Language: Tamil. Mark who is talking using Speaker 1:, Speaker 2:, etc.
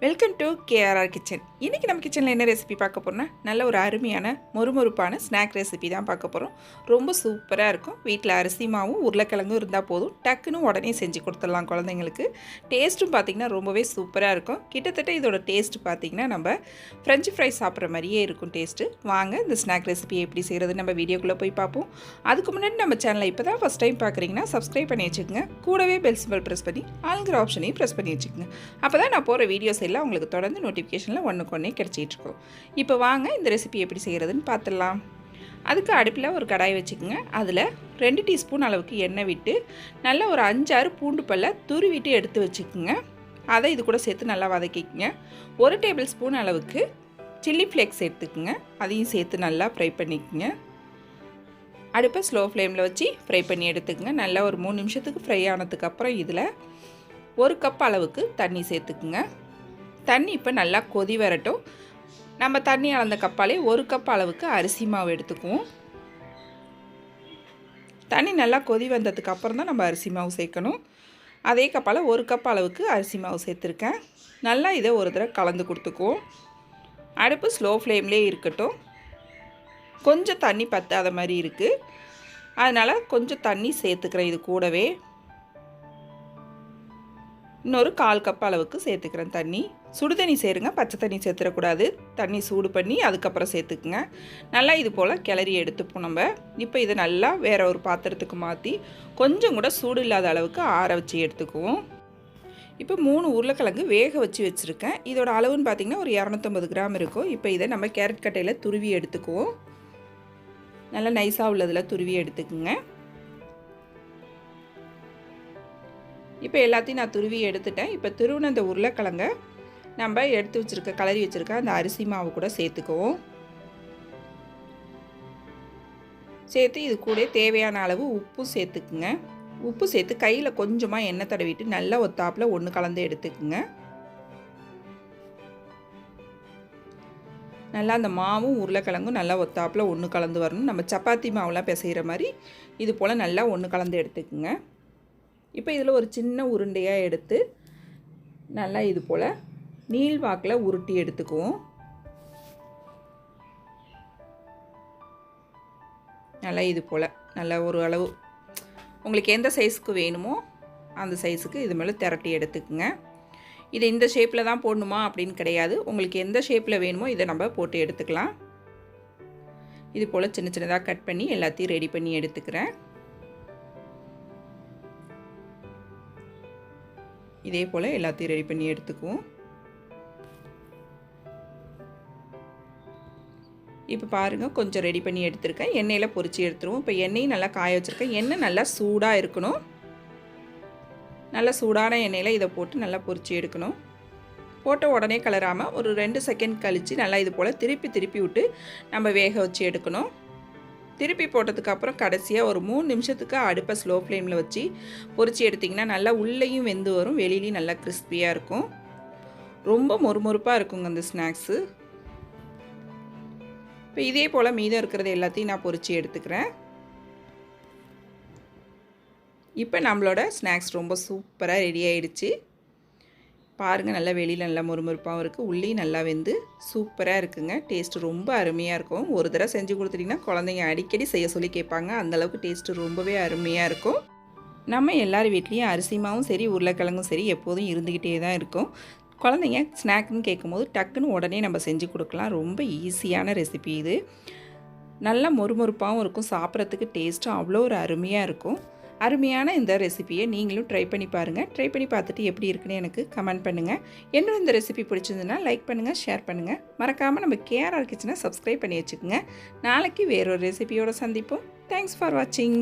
Speaker 1: Welcome to KRR kitchen. இன்றைக்கி நம்ம கிச்சனில் என்ன ரெசிபி பார்க்க போகிறோம்னா, நல்ல ஒரு அருமையான மொறுமொறுப்பான ஸ்நாக் ரெசிபி தான் பார்க்க போகிறோம். ரொம்ப சூப்பராக இருக்கும். வீட்டில் அரிசி மாவும் உருளைக்கிழங்கும் இருந்தால் போதும், டக்குன்னு உடனே செஞ்சு கொடுத்துடலாம் குழந்தைங்களுக்கு. டேஸ்ட்டும் பார்த்திங்கன்னா ரொம்பவே சூப்பராக இருக்கும். கிட்டத்தட்ட இதோட டேஸ்ட்டு பார்த்திங்கன்னா நம்ம ஃப்ரெஞ்சு ஃப்ரைஸ் சாப்பிட்ற மாதிரியே இருக்கும் டேஸ்ட்டு. வாங்க இந்த ஸ்நாக் ரெசிபி எப்படி செய்கிறது நம்ம வீடியோக்குள்ளே போய் பார்ப்போம். அதுக்கு முன்னாடி நம்ம சேனலை இப்போ தான் ஃபஸ்ட் டைம் பார்க்குறீங்கன்னா சப்ஸ்கிரைப் பண்ணி வச்சுக்கோங்க. கூடவே பெல் சிம்பல் ப்ரெஸ் பண்ணி ஆளுங்கிற ஆப்ஷனையும் ப்ரெஸ் பண்ணி வச்சுக்கோங்க. அப்போ தான் நான் போகிற வீடியோஸ் எல்லாம் உங்களுக்கு தொடர்ந்து நோட்டிஃபிகேஷனில் ஒன்றுக்கொன்னே கிடச்சிட்ருக்கோம். இப்போ வாங்க இந்த ரெசிபி எப்படி செய்கிறதுன்னு பார்த்துடலாம். அதுக்கு அடுப்பில் ஒரு கடாய் வச்சுக்கோங்க. அதில் 2 டீஸ்பூன் அளவுக்கு எண்ணெய் விட்டு நல்லா ஒரு 5-6 பூண்டு பல்லை துருவிட்டு எடுத்து வச்சுக்கோங்க. அதை இது கூட சேர்த்து நல்லா வதக்கிக்கோங்க. 1 டேபிள் ஸ்பூன் அளவுக்கு சில்லி ஃப்ளேக்ஸ் எடுத்துக்கோங்க. அதையும் சேர்த்து நல்லா ஃப்ரை பண்ணிக்கோங்க. அடுப்பை ஸ்லோ ஃப்ளேமில் வச்சு ஃப்ரை பண்ணி எடுத்துக்கோங்க. நல்லா ஒரு 3 நிமிஷத்துக்கு ஃப்ரை ஆனதுக்கப்புறம் இதில் 1 கப் அளவுக்கு தண்ணி சேர்த்துக்குங்க. தண்ணி இப்போ நல்லா கொதி வரட்டும். நம்ம தண்ணி அளந்த கப்பாலே 1 கப் அளவுக்கு அரிசி மாவு எடுத்துக்குவோம். தண்ணி நல்லா கொதி வந்ததுக்கு அப்புறம் தான் நம்ம அரிசி மாவு சேர்க்கணும். அதே கப்பால் 1 கப் அளவுக்கு அரிசி மாவு சேர்த்துருக்கேன். நல்லா இதை ஒரு தடவை கலந்து கொடுத்துக்குவோம். அடுப்பு ஸ்லோ ஃப்ளேம்லேயே இருக்கட்டும். கொஞ்சம் தண்ணி பத்தாத மாதிரி இருக்குது, அதனால் கொஞ்சம் தண்ணி சேர்த்துக்கிறேன். இது கூடவே இன்னொரு 1/4 கப் அளவுக்கு சேர்த்துக்கிறேன் தண்ணி. சுடு தண்ணி சேருங்க, பச்சை தண்ணி சேர்த்துடக்கூடாது. தண்ணி சூடு பண்ணி அதுக்கப்புறம் சேர்த்துக்குங்க. நல்லா இது போல் கிளறி எடுத்துப்போம் நம்ம. இப்போ இதை நல்லா வேறு ஒரு பாத்திரத்துக்கு மாற்றி கொஞ்சம் கூட சூடு இல்லாத அளவுக்கு ஆற வச்சு எடுத்துக்குவோம். இப்போ 3 உருளைக்கிழங்கு வேக வச்சுருக்கேன். இதோட அளவுன்னு பார்த்திங்கன்னா ஒரு 250 கிராம் இருக்கும். இப்போ இதை நம்ம கேரட் கட்டையில் துருவி எடுத்துக்குவோம். நல்லா நைஸாக உள்ளதில் துருவி எடுத்துக்குங்க. இப்போ எல்லாத்தையும் நான் துருவி எடுத்துட்டேன். இப்போ துருவின அந்த உருளைக்கிழங்க நம்ம எடுத்து வச்சுருக்க கலரி வச்சுருக்க அந்த அரிசி மாவு கூட சேர்த்துக்குவோம். சேர்த்து இது கூட தேவையான அளவு உப்பும் சேர்த்துக்குங்க. உப்பு சேர்த்து கையில் கொஞ்சமாக எண்ணெய் தடவிட்டு நல்லா ஒத்தாப்பில் ஒன்று கலந்து எடுத்துக்குங்க. நல்லா அந்த மாவும் உருளைக்கிழங்கும் நல்லா ஒத்தாப்பில் ஒன்று கலந்து வரணும். நம்ம சப்பாத்தி மாவுலாம் பிசைகிற மாதிரி இது போல் நல்லா ஒன்று கலந்து எடுத்துக்குங்க. இப்போ இதில் ஒரு சின்ன உருண்டையாக எடுத்து நல்லா இது போல் நீள்வாக்கில் உருட்டி எடுத்துக்குவோம். நல்லா இது போல் நல்லா ஒரு அளவு உங்களுக்கு எந்த சைஸுக்கு வேணுமோ அந்த சைஸுக்கு இது மேலே திரட்டி எடுத்துக்குங்க. இது இந்த ஷேப்பில் தான் போடணுமா அப்படின்னு கிடையாது. உங்களுக்கு எந்த ஷேப்பில் வேணுமோ இதை நம்ம போட்டு எடுத்துக்கலாம். இது போல் சின்ன சின்னதாக கட் பண்ணி எல்லாத்தையும் ரெடி பண்ணி எடுத்துக்கிறேன். இதே போல் எல்லாத்தையும் ரெடி பண்ணி எடுத்துக்குவோம். இப்போ பாருங்கள், கொஞ்சம் ரெடி பண்ணி எடுத்துருக்கேன். எண்ணெயில் பொரித்து எடுத்துருவோம். இப்போ எண்ணெயும் நல்லா காய வச்சுருக்கேன். எண்ணெய் நல்லா சூடாக இருக்கணும். நல்லா சூடான எண்ணெயில் இதை போட்டு நல்லா பொரித்து எடுக்கணும். போட்ட உடனே கலராமல் ஒரு 2 செகண்ட் கழித்து நல்லா இது போல் திருப்பி விட்டு நம்ம வேக வச்சு எடுக்கணும். திருப்பி போட்டதுக்கப்புறம் கடைசியாக ஒரு 3 நிமிஷத்துக்கு அடுப்பை ஸ்லோ ஃப்ளேமில் வச்சு பொரித்து எடுத்திங்கன்னா நல்லா உள்ளேயும் வெந்து வரும், வெளியிலையும் நல்லா கிறிஸ்பியாக இருக்கும். ரொம்ப மொறுமொறுப்பாக இருக்குங்க அந்த ஸ்நாக்ஸு. இப்போ இதே போல் மீதம் இருக்கிறது எல்லாத்தையும் நான் பொரித்து எடுத்துக்கிறேன். இப்போ நம்மளோட ஸ்நாக்ஸ் ரொம்ப சூப்பராக ரெடி ஆகிடுச்சு. பாருங்கள், நல்லா வெளியில் நல்லா மொறுமொறுப்பாகவும் இருக்குது, உள்ளேயும் நல்லா வெந்து சூப்பராக இருக்குங்க. டேஸ்ட்டு ரொம்ப அருமையாக இருக்கும். ஒரு தடவை செஞ்சு கொடுத்துட்டிங்கன்னா குழந்தைங்க அடிக்கடி செய்ய சொல்லி கேட்பாங்க. அந்தளவுக்கு டேஸ்ட்டு ரொம்பவே அருமையாக இருக்கும். நம்ம எல்லார் வீட்லேயும் அரிசி மாவும் சரி உருளைக்கிழங்கும் சரி எப்போதும் இருந்துக்கிட்டே தான் இருக்கும். குழந்தைங்க ஸ்நாக்னு கேட்கும்போது டக்குன்னு உடனே நம்ம செஞ்சு கொடுக்கலாம். ரொம்ப ஈஸியான ரெசிபி இது. நல்லா மொறுமொறுப்பாகவும் இருக்கும். சாப்பிட்றதுக்கு டேஸ்ட்டும் அவ்வளோ ஒரு அருமையாக இருக்கும். அருமையான இந்த ரெசிபியை நீங்களும் ட்ரை பண்ணி பாருங்கள். ட்ரை பண்ணி பார்த்துட்டு எப்படி இருக்குன்னு எனக்கு கமெண்ட் பண்ணுங்கள். இன்னும் இந்த ரெசிபி பிடிச்சிருந்துன்னா லைக் பண்ணுங்கள், ஷேர் பண்ணுங்கள். மறக்காமல் நம்ம கேஆர்ஆர் கிச்சனை சப்ஸ்கிரைப் பண்ணி வச்சுக்கோங்க. நாளைக்கு வேறொரு ரெசிபியோடு சந்திப்போம். தேங்க்ஸ் ஃபார் வாட்சிங்.